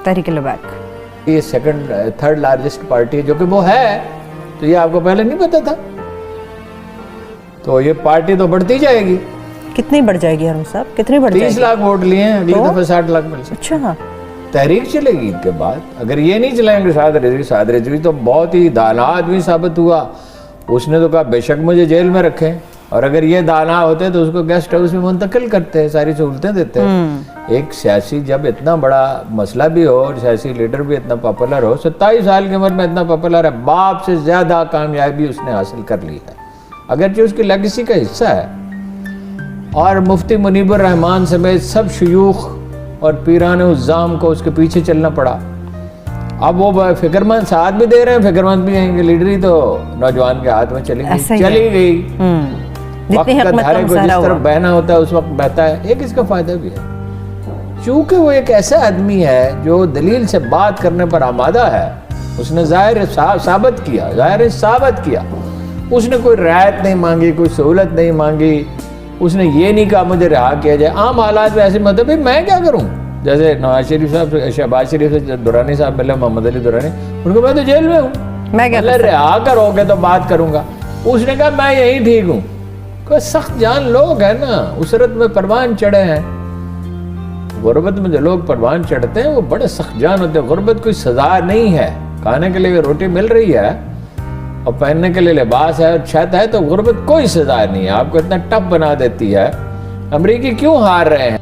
تحریک لبیک. یہ second third largest party ہے جو کہ وہ ہے, تو یہ آپ کو پہلے نہیں پتا تھا. تو یہ پارٹی تو بڑھتی جائے گی. کتنی بڑھ جائے گی حرم صاحب, کتنی بڑھ جائے گی؟ 30 لاکھ ووٹ لیے ہیں, اگلی دفعہ 60 لاکھ مل سکتے. اچھا, تحریک چلے گی ان کے بعد. اگر یہ نہیں چلائیں گے سعد رضوی تو بہت ہی دانا آدمی ثابت ہوا. اس نے تو کہا بے شک مجھے جیل میں رکھیں, اور اگر یہ دانا ہوتے تو اس کو گیسٹ ہاؤس میں منتقل کرتے ہیں, ساری سہولتیں دیتے ہیں. ایک سیاسی جب اتنا بڑا مسئلہ بھی ہو اور سیاسی لیڈر بھی اتنا پاپولر ہو, 27 سال کی عمر میں اتنا پاپولر ہے, باپ سے زیادہ کامیابی اس نے حاصل کر لی ہے, اگرچہ اس کی لیگیسی کا حصہ ہے. اور مفتی منیب الرحمان سمیت سب شیوخ اور پیران عظام کو اس کے پیچھے چلنا پڑا. اب وہ فکر مند ساتھ بھی دے رہے ہیں, فکر مند بھی ہیں کہ لیڈری تو نوجوان کے ہاتھ میں چلی گئی. وقت کا دھارے کو جس طرف بہنا ہوتا ہے اس وقت بہتا ہے. ایک اس کا فائدہ بھی ہے, چونکہ وہ ایک ایسا آدمی ہے جو دلیل سے بات کرنے پر آمادہ ہے. اس نے ظاہر ثابت کیا. اس نے کوئی رعایت نہیں مانگی, کوئی سہولت نہیں مانگی. اس نے یہ نہیں کہا مجھے رہا کیا جائے. عام حالات میں ایسے مطلب میں کیا کروں, جیسے نواز شریف صاحب سے, شہباز شریف سے درانی صاحب ملے, محمد علی درانی, ان کو میں تو جیل میں ہوں, میں رہا کرو گے تو بات کروں گا. اس نے کہا میں یہی ٹھیک ہوں. کوئی سخت جان لوگ ہیں نا, اسرت میں پروان چڑھے ہیں. غربت میں جو لوگ پروان چڑھتے ہیں وہ بڑے سخت جان ہوتے ہیں. غربت کوئی سزا نہیں ہے, کھانے کے لیے روٹی مل رہی ہے اور پہننے کے لیے لباس ہے اور چھت ہے, تو غربت کوئی سزا نہیں ہے. آپ کو اتنا ٹف بنا دیتی ہے. امریکی کیوں ہار رہے ہیں؟